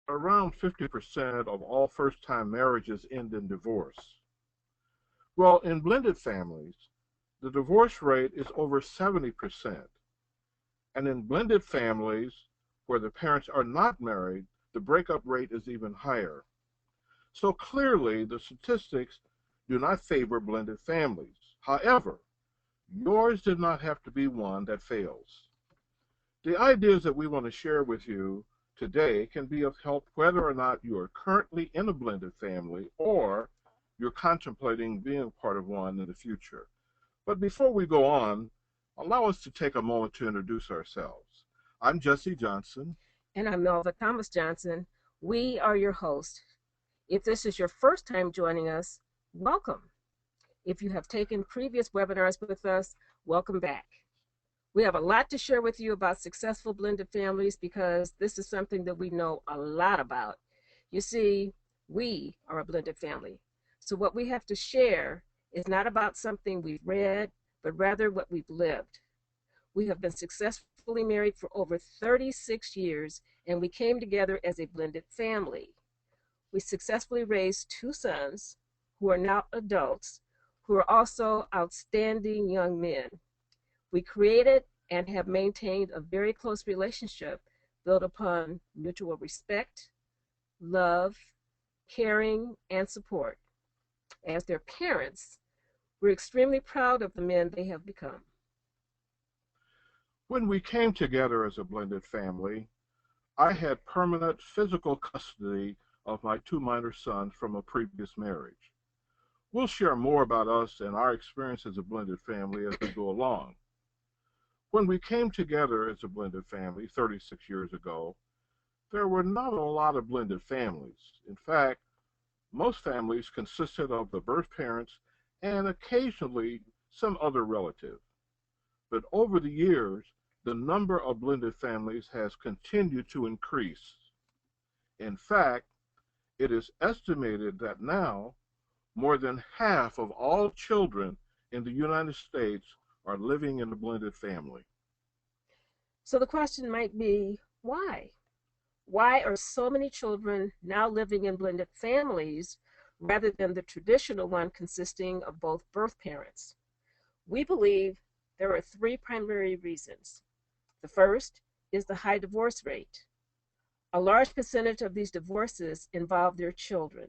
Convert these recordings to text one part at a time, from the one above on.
Around 50% of all first-time marriages end in divorce. Well, in blended families, the divorce rate is over 70%. And in blended families where the parents are not married, the breakup rate is even higher. So clearly, the statistics do not favor blended families. However, yours did not have to be one that fails. The ideas that we want to share with you today can be of help whether or not you are currently in a blended family or you're contemplating being part of one in the future. But before we go on, allow us to take a moment to introduce ourselves. I'm Jesse Johnson. And I'm Melva Thomas Johnson. We are your hosts. If this is your first time joining us, welcome. If you have taken previous webinars with us, welcome back. We have a lot to share with you about successful blended families because this is something that we know a lot about. You see, we are a blended family. So what we have to share is not about something we've read, but rather what we've lived. We have been successfully married for over 36 years, and we came together as a blended family. We successfully raised two sons who are now adults, who are also outstanding young men. We created and have maintained a very close relationship built upon mutual respect, love, caring, and support. As their parents, we're extremely proud of the men they have become. When we came together as a blended family, I had permanent physical custody of my two minor sons from a previous marriage. We'll share more about us and our experience as a blended family as we go along. When we came together as a blended family 36 years ago, there were not a lot of blended families. In fact, most families consisted of the birth parents and occasionally some other relative. But over the years, the number of blended families has continued to increase. In fact, it is estimated that now more than half of all children in the United States are living in a blended family. So the question might be, why? Why are so many children now living in blended families rather than the traditional one consisting of both birth parents? We believe there are three primary reasons. The first is the high divorce rate. A large percentage of these divorces involve their children.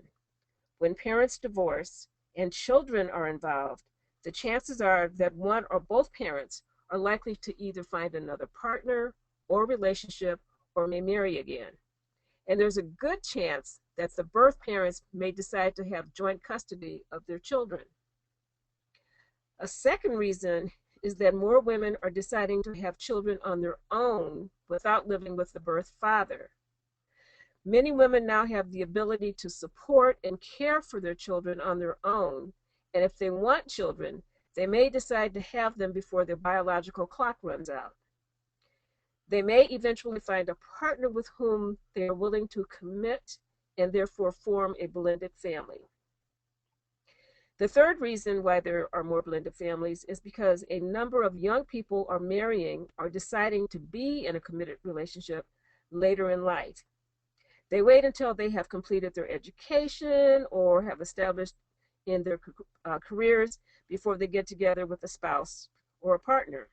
When parents divorce and children are involved, the chances are that one or both parents are likely to either find another partner or relationship or may marry again. And there's a good chance that the birth parents may decide to have joint custody of their children. A second reason is that more women are deciding to have children on their own without living with the birth father. Many women now have the ability to support and care for their children on their own, and if they want children, they may decide to have them before their biological clock runs out. They may eventually find a partner with whom they are willing to commit and therefore form a blended family. The third reason why there are more blended families is because a number of young people are marrying or deciding to be in a committed relationship later in life. They wait until they have completed their education or have established in their careers before they get together with a spouse or a partner.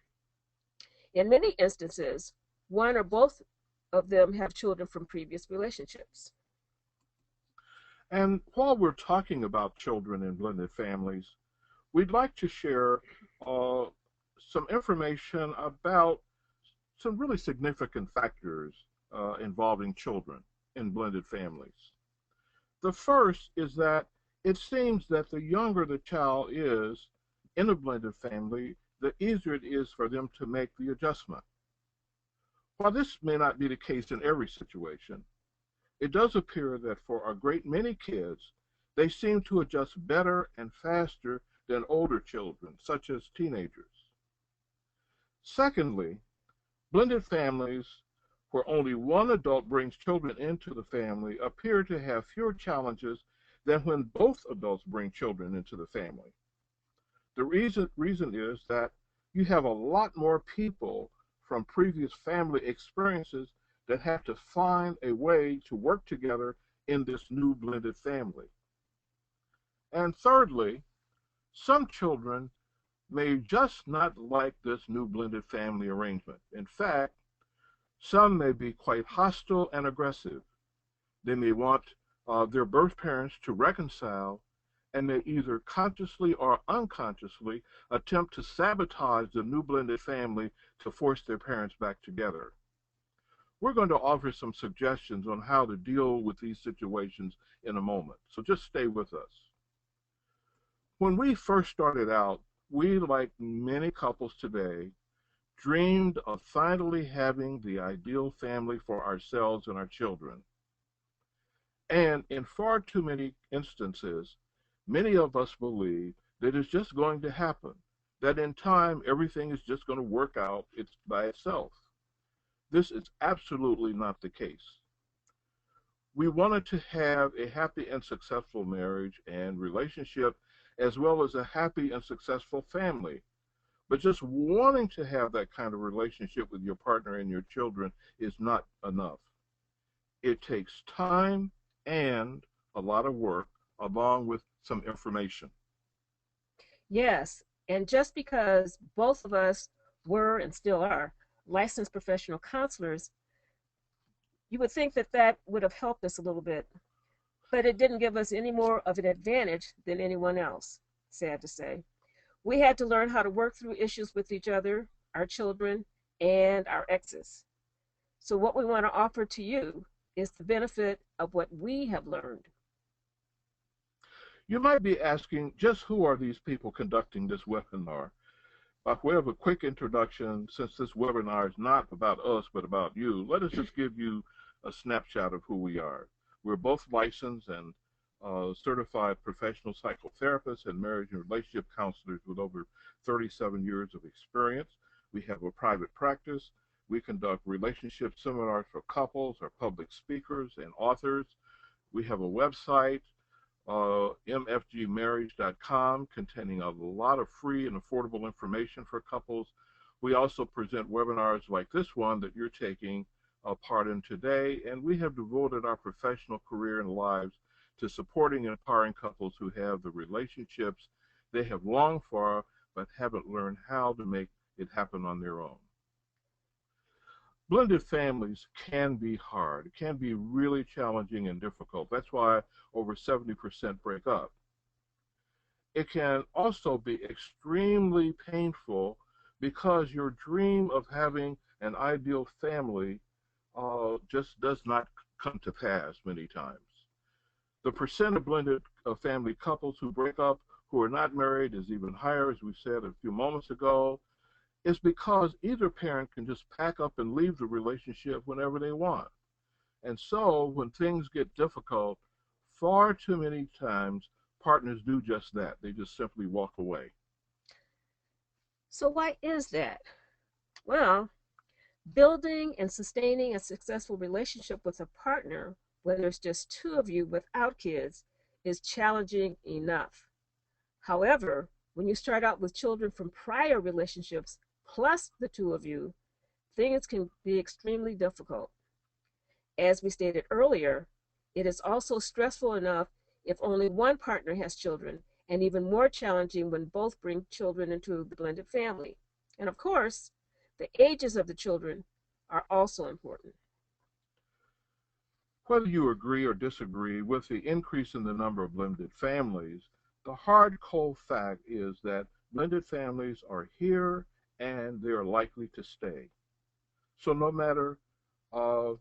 In many instances, one or both of them have children from previous relationships. And while we're talking about children in blended families, we'd like to share uh, some information about some really significant factors involving children in blended families. The first is that it seems that the younger the child is in a blended family, the easier it is for them to make the adjustment. While this may not be the case in every situation, it does appear that for a great many kids, they seem to adjust better and faster than older children, such as teenagers. Secondly, blended families where only one adult brings children into the family appear to have fewer challenges than when both adults bring children into the family. The reason is that you have a lot more people from previous family experiences that have to find a way to work together in this new blended family. And thirdly, some children may just not like this new blended family arrangement. In fact, some may be quite hostile and aggressive. They may want their birth parents to reconcile, and they either consciously or unconsciously attempt to sabotage the new blended family to force their parents back together. We're going to offer some suggestions on how to deal with these situations in a moment, so just stay with us. When we first started out, we, like many couples today, dreamed of finally having the ideal family for ourselves and our children. And in far too many instances, many of us believe that it's just going to happen, that in time everything is just going to work out by itself. This is absolutely not the case. We wanted to have a happy and successful marriage and relationship, as well as a happy and successful family. But just wanting to have that kind of relationship with your partner and your children is not enough. It takes time and a lot of work, along with some information. Yes, and just because both of us were and still are licensed professional counselors, you would think that that would have helped us a little bit, but it didn't give us any more of an advantage than anyone else, sad to say. We had to learn how to work through issues with each other, our children, and our exes. So what we want to offer to you is the benefit of what we have learned. You might be asking, just who are these people conducting this webinar? By way of a quick introduction, since this webinar is not about us but about you, let us just give you a snapshot of who we are. We're both licensed and certified professional psychotherapists and marriage and relationship counselors with over 37 years of experience. We have a private practice. We conduct relationship seminars for couples, are public speakers and authors. We have a website, mfgmarriage.com, containing a lot of free and affordable information for couples. We also present webinars like this one that you're taking part in today, and we have devoted our professional career and lives to supporting and empowering couples who have the relationships they have longed for but haven't learned how to make it happen on their own. Blended families can be hard. It can be really challenging and difficult. That's why over 70% break up. It can also be extremely painful because your dream of having an ideal family just does not come to pass many times. The percent of blended family couples who break up who are not married is even higher, as we said a few moments ago. Is because either parent can just pack up and leave the relationship whenever they want. And so when things get difficult, far too many times partners do just that. They just simply walk away. So why is that? Well, building and sustaining a successful relationship with a partner, whether it's just two of you without kids, is challenging enough. However, when you start out with children from prior relationships, plus the two of you, things can be extremely difficult. As we stated earlier, it is also stressful enough if only one partner has children, and even more challenging when both bring children into the blended family. And of course, the ages of the children are also important. Whether you agree or disagree with the increase in the number of blended families, the hard, cold fact is that blended families are here and they are likely to stay. So no matter, I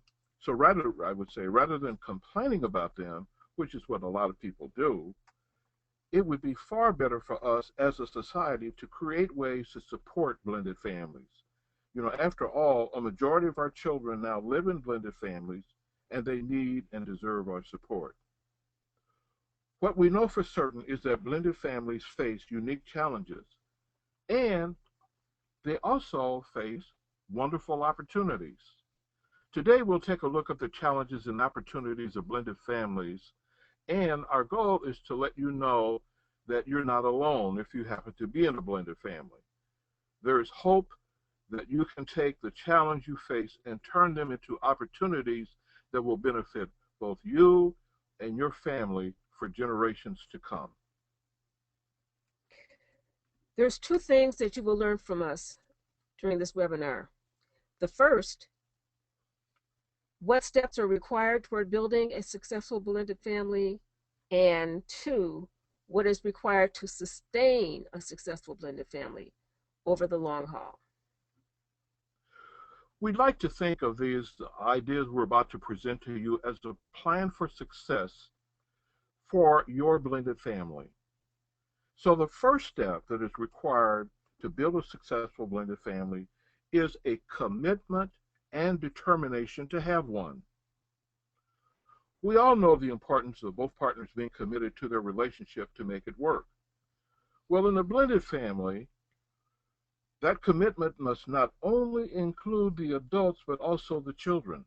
would say, rather than complaining about them, which is what a lot of people do, it would be far better for us as a society to create ways to support blended families. You know, after all, a majority of our children now live in blended families, and they need and deserve our support. What we know for certain is that blended families face unique challenges, and they also face wonderful opportunities. Today, we'll take a look at the challenges and opportunities of blended families, and our goal is to let you know that you're not alone if you happen to be in a blended family. There is hope, that you can take the challenge you face and turn them into opportunities that will benefit both you and your family for generations to come. There's two things that you will learn from us during this webinar. The first, what steps are required toward building a successful blended family? And two, what is required to sustain a successful blended family over the long haul? We'd like to think of these ideas we're about to present to you as a plan for success for your blended family. So the first step that is required to build a successful blended family is a commitment and determination to have one. We all know the importance of both partners being committed to their relationship to make it work. Well, in a blended family, that commitment must not only include the adults, but also the children.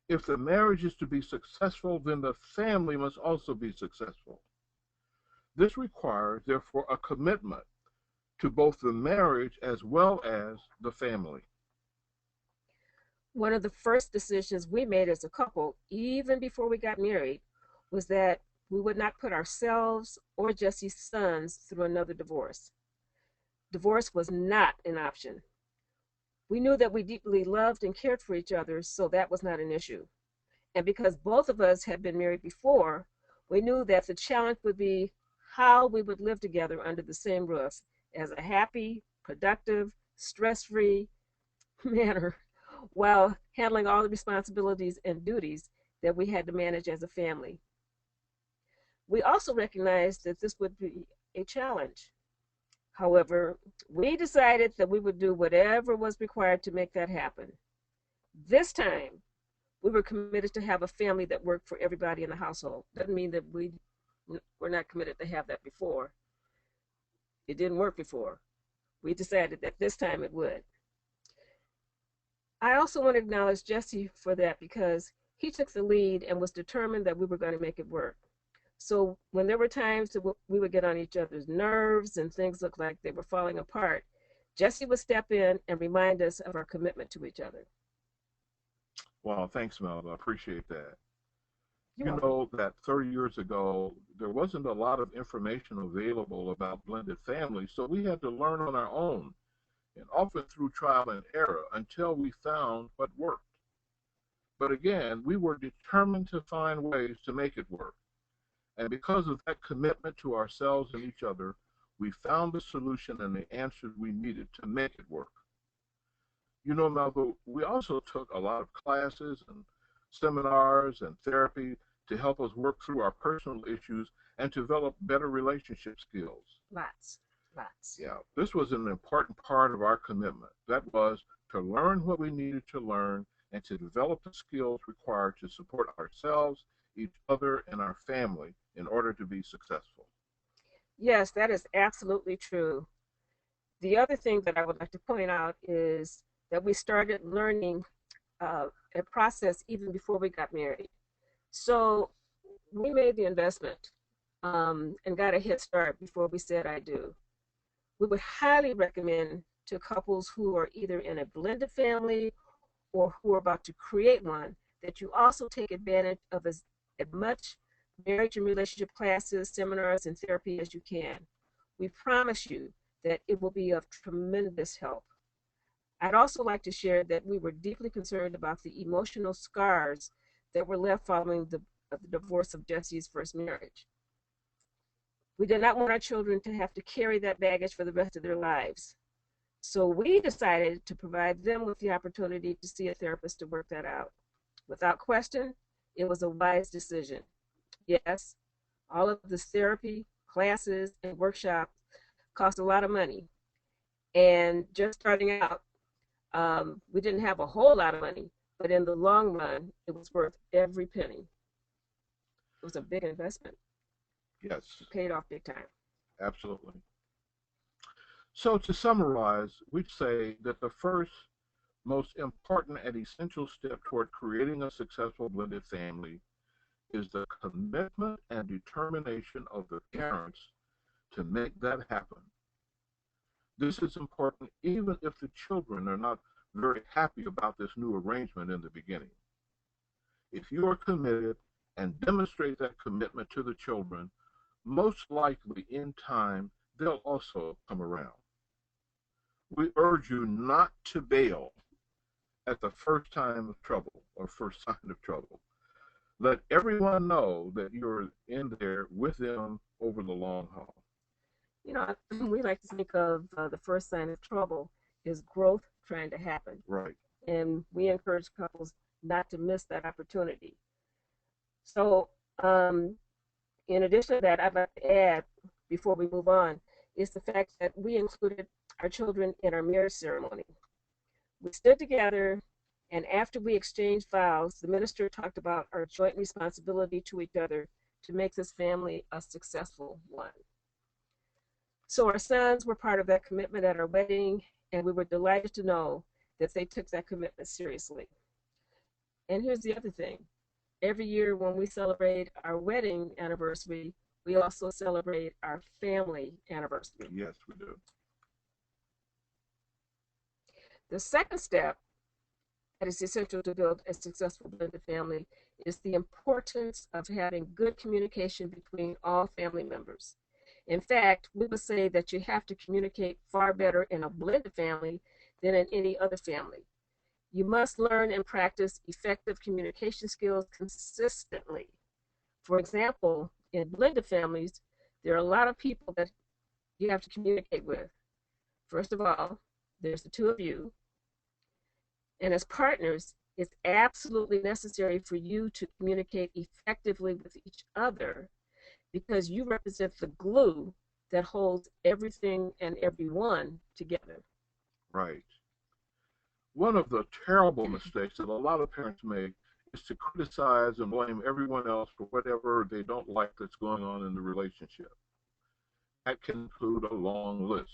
If the marriage is to be successful, then the family must also be successful. This requires, therefore, a commitment to both the marriage as well as the family. One of the first decisions we made as a couple, even before we got married, was that we would not put ourselves or Jesse's sons through another divorce. Divorce was not an option. We knew that we deeply loved and cared for each other, so that was not an issue. And because both of us had been married before, we knew that the challenge would be how we would live together under the same roof as a happy, productive, stress-free manner while handling all the responsibilities and duties that we had to manage as a family. We also recognized that this would be a challenge. However, we decided that we would do whatever was required to make that happen. This time, we were committed to have a family that worked for everybody in the household. Doesn't mean that we were not committed to have that before. It didn't work before. We decided that this time it would. I also want to acknowledge Jesse for that because he took the lead and was determined that we were going to make it work. So when there were times that we would get on each other's nerves and things looked like they were falling apart, Jesse would step in and remind us of our commitment to each other. Wow, thanks, Melba. I appreciate that. You're You welcome. know that 30 years ago, there wasn't a lot of information available about blended families, so we had to learn on our own, and often through trial and error until we found what worked. But again, we were determined to find ways to make it work. And because of that commitment to ourselves and each other, we found the solution and the answers we needed to make it work. You know, Melba, we also took a lot of classes and seminars and therapy to help us work through our personal issues and develop better relationship skills. Lots. Yeah, this was an important part of our commitment. That was to learn what we needed to learn and to develop the skills required to support ourselves, each other, and our family in order to be successful. Yes, that is absolutely true. The other thing that I would like to point out is that we started learning a process even before we got married. So we made the investment and got a head start before we said I do. We would highly recommend to couples who are either in a blended family or who are about to create one that you also take advantage of as much marriage and relationship classes, seminars, and therapy as you can. We promise you that it will be of tremendous help. I'd also like to share that we were deeply concerned about the emotional scars that were left following the divorce of Jesse's first marriage. We did not want our children to have to carry that baggage for the rest of their lives. So we decided to provide them with the opportunity to see a therapist to work that out. Without question, it was a wise decision. Yes, all of this therapy, classes, and workshops cost a lot of money. And just starting out, we didn't have a whole lot of money, but in the long run, it was worth every penny. It was a big investment. Yes, It paid off big time. absolutely. So to summarize, we'd say that the first most important and essential step toward creating a successful blended family is the commitment and determination of the parents to make that happen. This is important even if the children are not very happy about this new arrangement in the beginning. If you are committed and demonstrate that commitment to the children, most likely in time they'll also come around. We urge you not to bail at the first time of trouble or first sign of trouble. Let everyone know that you're in there with them over the long haul. You know, we like to think of the first sign of trouble is growth trying to happen. Right. And we encourage couples not to miss that opportunity. So, um, in addition to that, I'd like to add, before we move on, is the fact that we included our children in our marriage ceremony. We stood together, and after we exchanged vows, the minister talked about our joint responsibility to each other to make this family a successful one. So our sons were part of that commitment at our wedding, and we were delighted to know that they took that commitment seriously. And here's the other thing. Every year when we celebrate our wedding anniversary, we also celebrate our family anniversary. Yes, we do. The second step that is essential to build a successful blended family is the importance of having good communication between all family members. In fact, we would say that you have to communicate far better in a blended family than in any other family. You must learn and practice effective communication skills consistently. For example, in blended families, there are a lot of people that you have to communicate with. First of all, there's the two of you. And as partners, it's absolutely necessary for you to communicate effectively with each other because you represent the glue that holds everything and everyone together. Right. One of the terrible mistakes that a lot of parents make is to criticize and blame everyone else for whatever they don't like that's going on in the relationship. That can include a long list.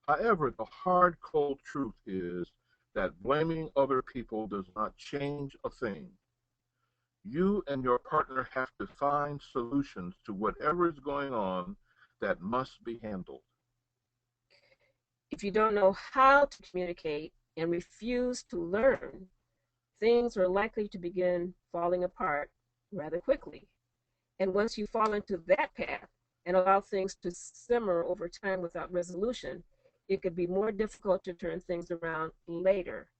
However, the hard, cold truth is that blaming other people does not change a thing. You and your partner have to find solutions to whatever is going on that must be handled. If you don't know how to communicate and refuse to learn, things are likely to begin falling apart rather quickly. And once you fall into that path and allow things to simmer over time without resolution, it could be more difficult to turn things around later.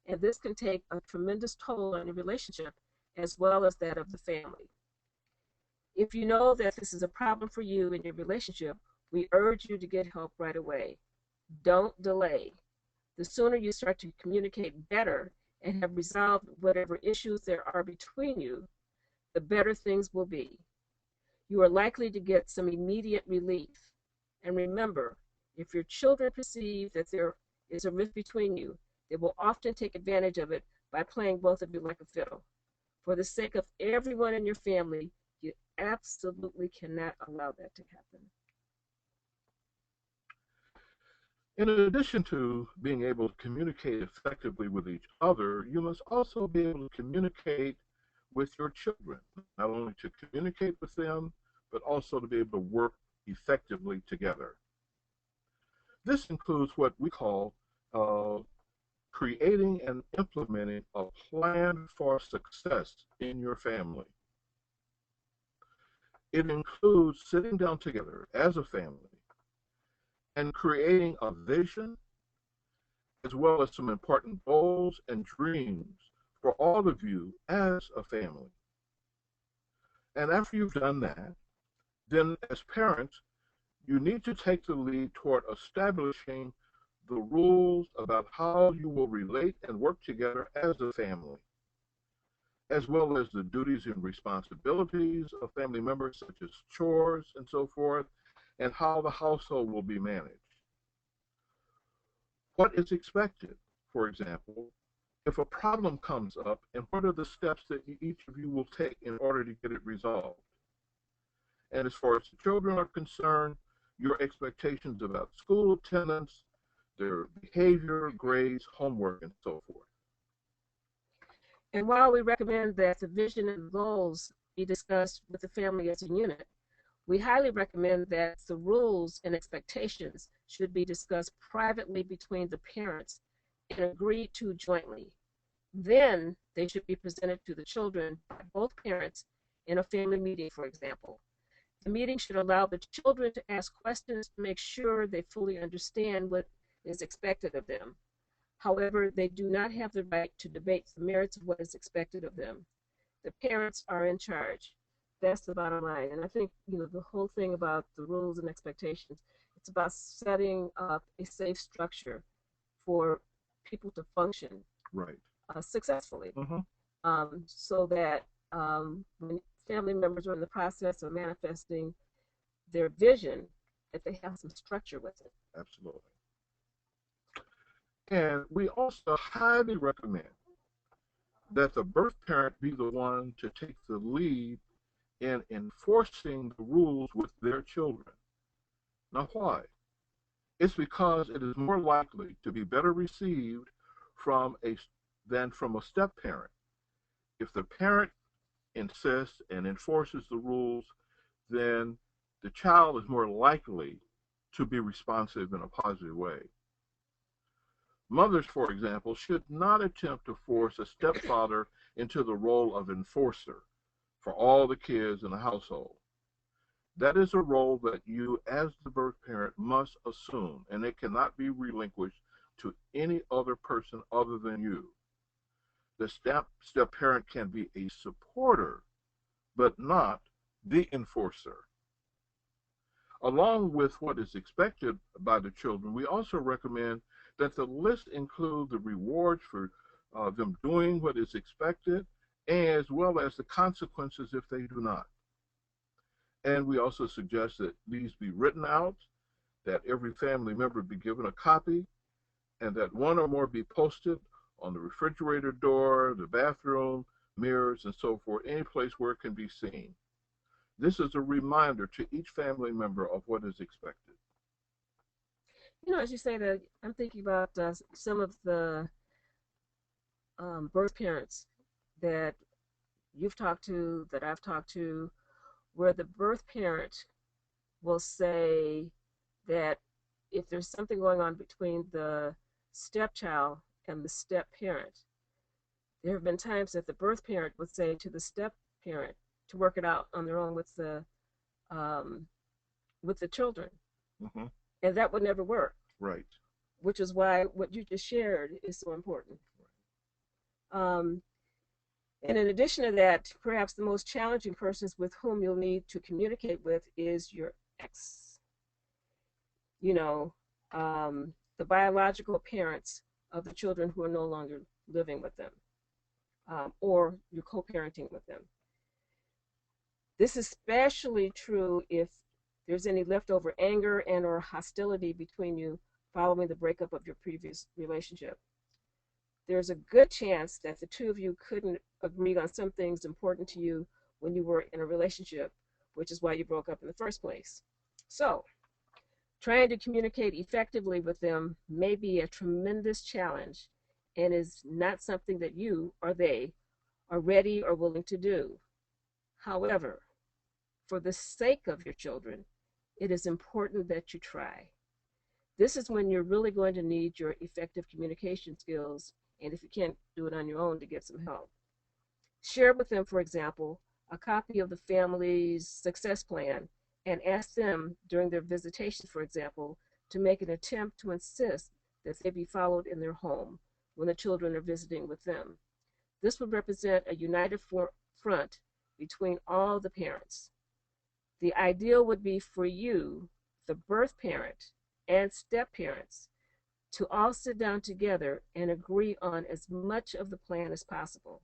And this can take a tremendous toll on your relationship as well as that of the family. If you know that this is a problem for you in your relationship, we urge you to get help right away. Don't delay. The sooner you start to communicate better and have resolved whatever issues there are between you, the better things will be. You are likely to get some immediate relief. And remember, if your children perceive that there is a rift between you, they will often take advantage of it by playing both of you like a fiddle. For the sake of everyone in your family, you absolutely cannot allow that to happen. In addition to being able to communicate effectively with each other, you must also be able to communicate with your children, not only to communicate with them, but also to be able to work effectively together. This includes what we call creating and implementing a plan for success in your family. It includes sitting down together as a family and creating a vision as well as some important goals and dreams for all of you as a family. And after you've done that, then as parents, you need to take the lead toward establishing the rules about how you will relate and work together as a family, as well as the duties and responsibilities of family members, such as chores and so forth, and how the household will be managed. What is expected, for example, if a problem comes up, and what are the steps that each of you will take in order to get it resolved? And as far as the children are concerned, your expectations about school attendance, their behavior, grades, homework, and so forth. And while we recommend that the vision and goals be discussed with the family as a unit, we highly recommend that the rules and expectations should be discussed privately between the parents and agreed to jointly. Then they should be presented to the children by both parents in a family meeting, for example. The meeting should allow the children to ask questions to make sure they fully understand what is expected of them. However, they do not have the right to debate the merits of what is expected of them. The parents are in charge. That's the bottom line. And I think, the whole thing about the rules and expectations, it's about setting up a safe structure for people to function Right. Successfully, Mm-hmm. so that when family members are in the process of manifesting their vision, that they have some structure with it. Absolutely. And we also highly recommend that the birth parent be the one to take the lead in enforcing the rules with their children. Now, why? It's because it is more likely to be better received than from a step parent. If the parent insists and enforces the rules, then the child is more likely to be responsive in a positive way. Mothers, for example, should not attempt to force a stepfather into the role of enforcer for all the kids in the household. That is a role that you, as the birth parent, must assume, and it cannot be relinquished to any other person other than you. The step parent can be a supporter, but not the enforcer. Along with what is expected by the children, we also recommend that the list include the rewards for them doing what is expected, as well as the consequences if they do not. And we also suggest that these be written out, that every family member be given a copy, and that one or more be posted on the refrigerator door, the bathroom, mirrors, and so forth, any place where it can be seen. This is a reminder to each family member of what is expected. As you say that, I'm thinking about some of the birth parents that you've talked to, that I've talked to, where the birth parent will say that if there's something going on between the stepchild and the step parent, there have been times that the birth parent would say to the step parent to work it out on their own with the children, Mm-hmm. and that would never work. Right. Which is why what you just shared is so important. And in addition to that, perhaps the most challenging persons with whom you'll need to communicate with is your ex. The biological parents of the children who are no longer living with them, or you're co-parenting with them. This is especially true if there's any leftover anger and or hostility between you following the breakup of your previous relationship. There's a good chance that the two of you couldn't agree on some things important to you when you were in a relationship, which is why you broke up in the first place. So, trying to communicate effectively with them may be a tremendous challenge and is not something that you or they are ready or willing to do. However, for the sake of your children, it is important that you try. This is when you're really going to need your effective communication skills, and if you can't do it on your own, to get some help. Share with them, for example, a copy of the family's success plan and ask them during their visitation, for example, to make an attempt to insist that they be followed in their home when the children are visiting with them. This would represent a united front between all the parents. The ideal would be for you, the birth parent, and step parents to all sit down together and agree on as much of the plan as possible.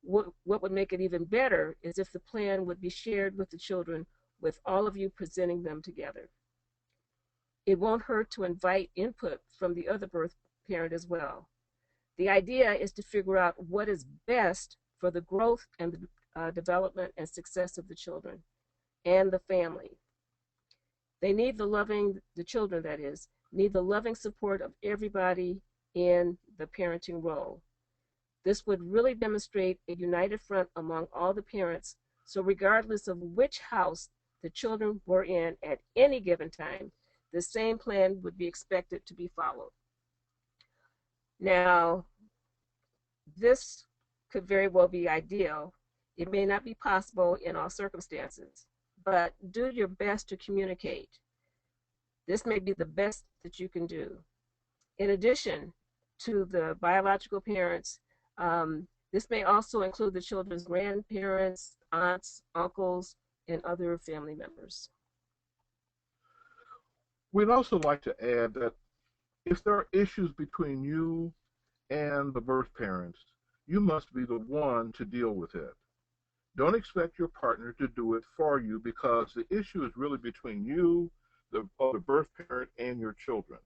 What would make it even better is if the plan would be shared with the children, with all of you presenting them together. It won't hurt to invite input from the other birth parent as well. The idea is to figure out what is best for the growth and the development and success of the children and the family. They need the children that is, need the loving support of everybody in the parenting role. This would really demonstrate a united front among all the parents, so regardless of which house the children were in at any given time, the same plan would be expected to be followed. Now, this could very well be ideal. It may not be possible in all circumstances, but do your best to communicate. This may be the best that you can do. In addition to the biological parents, this may also include the children's grandparents, aunts, uncles, and other family members. We'd also like to add that if there are issues between you and the birth parents, you must be the one to deal with it. Don't expect your partner to do it for you, because the issue is really between you, the birth parent, and your children.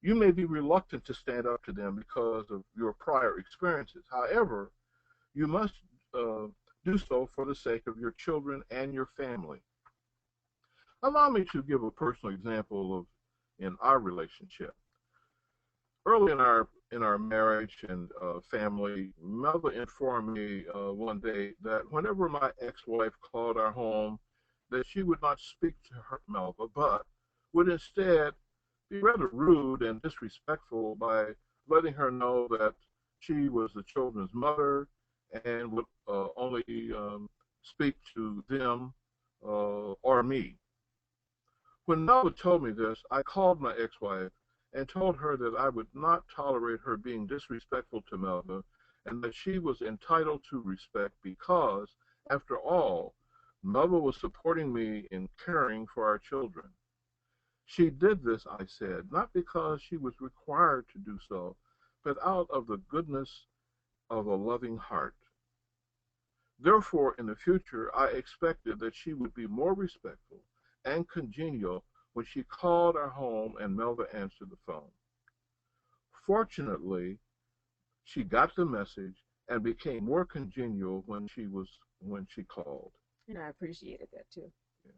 You may be reluctant to stand up to them because of your prior experiences. However, you must do so for the sake of your children and your family. Allow me to give a personal example in our relationship. Early in our marriage and family, Melva informed me one day that whenever my ex-wife called our home, that she would not speak to Melva, but would instead be rather rude and disrespectful by letting her know that she was the children's mother and would only speak to them or me. When Melva told me this, I called my ex-wife and told her that I would not tolerate her being disrespectful to Melva, and that she was entitled to respect because, after all, Melva was supporting me in caring for our children. She did this, I said, not because she was required to do so, but out of the goodness of a loving heart. Therefore, in the future, I expected that she would be more respectful and congenial when she called our home and Melva answered the phone. Fortunately, she got the message and became more congenial when she called. And I appreciated that too. Yeah.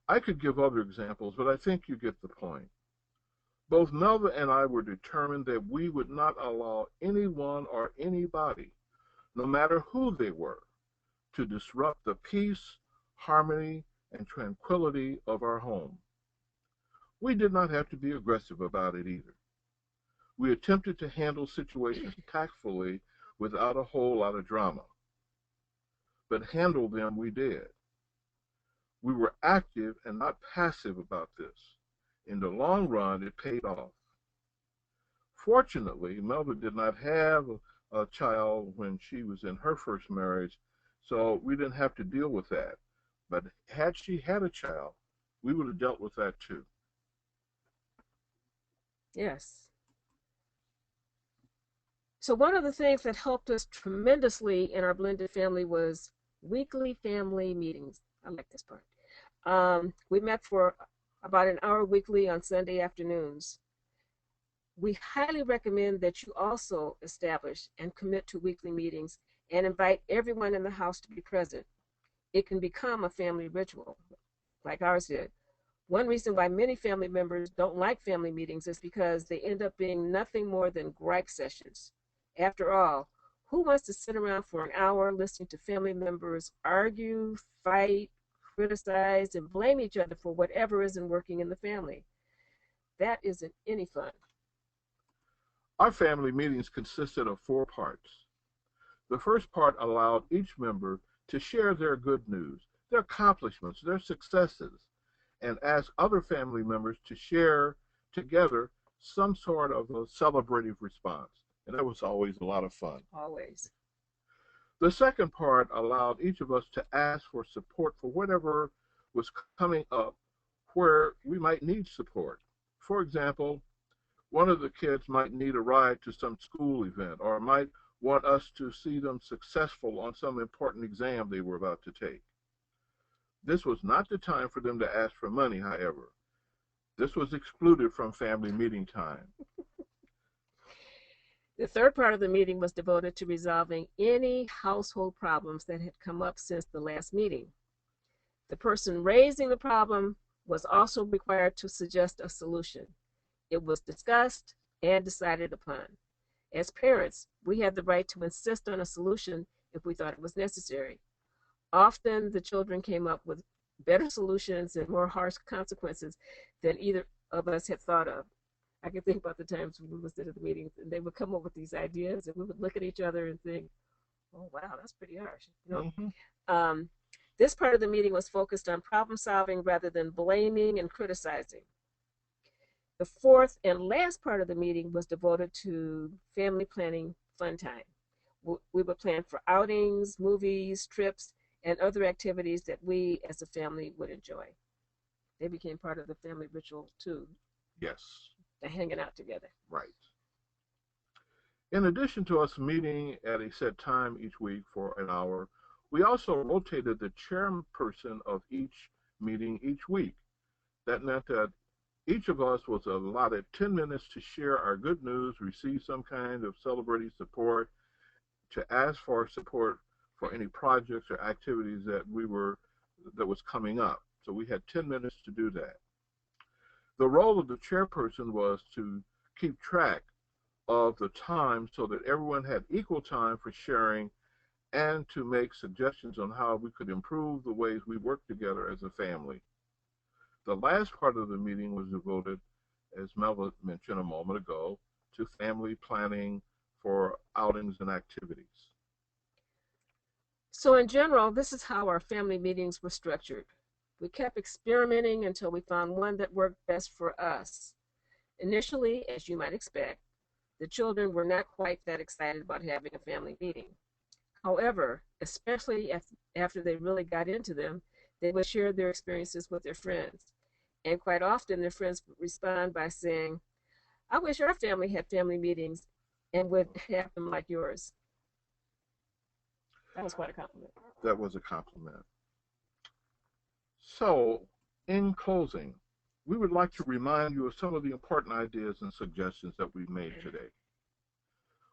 I could give other examples, but I think you get the point. Both Melva and I were determined that we would not allow anyone or anybody, no matter who they were, to disrupt the peace, harmony, and tranquility of our home. We did not have to be aggressive about it either. We attempted to handle situations tactfully without a whole lot of drama. But handle them we did. We were active and not passive about this. In the long run, it paid off. Fortunately, Melva did not have a child when she was in her first marriage, so we didn't have to deal with that. But had she had a child, we would have dealt with that too. Yes. So one of the things that helped us tremendously in our blended family was weekly family meetings. I like this part. We met for about an hour weekly on Sunday afternoons. We highly recommend that you also establish and commit to weekly meetings and invite everyone in the house to be present. It can become a family ritual, like ours did. One reason why many family members don't like family meetings is because they end up being nothing more than gripe sessions. After all, who wants to sit around for an hour listening to family members argue, fight, criticize, and blame each other for whatever isn't working in the family? That isn't any fun. Our family meetings consisted of 4 parts. The first part allowed each member to share their good news, their accomplishments, their successes, and ask other family members to share together some sort of a celebrative response. And that was always a lot of fun. Always. The second part allowed each of us to ask for support for whatever was coming up where we might need support. For example, one of the kids might need a ride to some school event or might want us to see them successful on some important exam they were about to take. This was not the time for them to ask for money, however. This was excluded from family meeting time. The third part of the meeting was devoted to resolving any household problems that had come up since the last meeting. The person raising the problem was also required to suggest a solution. It was discussed and decided upon. As parents, we had the right to insist on a solution if we thought it was necessary. Often the children came up with better solutions and more harsh consequences than either of us had thought of. I can think about the times when we would sit at the meetings and they would come up with these ideas and we would look at each other and think, oh, wow, that's pretty harsh. Mm-hmm. Um, this part of the meeting was focused on problem solving rather than blaming and criticizing. The fourth and last part of the meeting was devoted to family planning fun time. We would plan for outings, movies, trips, and other activities that we as a family would enjoy. They became part of the family ritual too, Yes, the hanging out together. right. In addition to us meeting at a set time each week for an hour, we also rotated the chairperson of each meeting each week. That meant that each of us was allotted 10 minutes to share our good news, receive some kind of celebratory support, to ask for support for any projects or activities that was coming up. So we had 10 minutes to do that. The role of the chairperson was to keep track of the time so that everyone had equal time for sharing and to make suggestions on how we could improve the ways we work together as a family. The last part of the meeting was devoted, as Melva mentioned a moment ago, to family planning for outings and activities. So, in general, this is how our family meetings were structured. We kept experimenting until we found one that worked best for us. Initially, as you might expect, the children were not quite that excited about having a family meeting. However, especially after they really got into them, they would share their experiences with their friends. And quite often, their friends would respond by saying, I wish our family had family meetings and would have them like yours. That was quite a compliment. That was a compliment. So, in closing, we would like to remind you of some of the important ideas and suggestions that we've made today.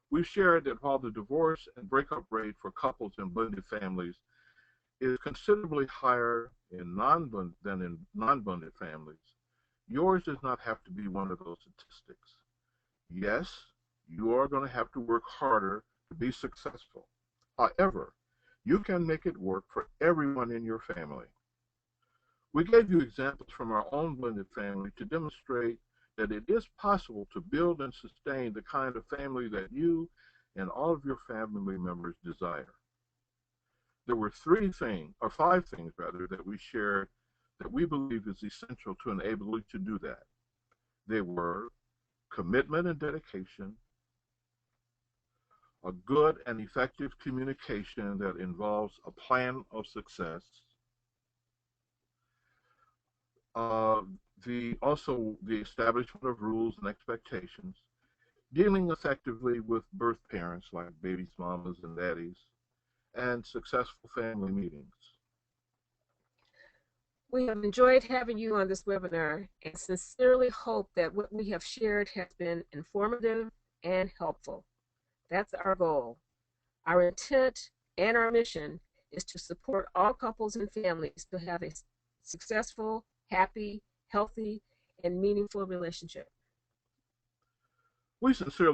We've shared that while the divorce and breakup rate for couples in blended families is considerably higher than in non-blended families, yours does not have to be one of those statistics. Yes, you are going to have to work harder to be successful. However, you can make it work for everyone in your family. We gave you examples from our own blended family to demonstrate that it is possible to build and sustain the kind of family that you and all of your family members desire. There were five things rather, that we shared that we believe is essential to enable you to do that. They were commitment and dedication, a good and effective communication that involves a plan of success, uh, the establishment of rules and expectations, dealing effectively with birth parents like babies, mamas, and daddies, and successful family meetings. We have enjoyed having you on this webinar and sincerely hope that what we have shared has been informative and helpful. That's our goal. Our intent and our mission is to support all couples and families to have a successful, happy, healthy, and meaningful relationship. We sincerely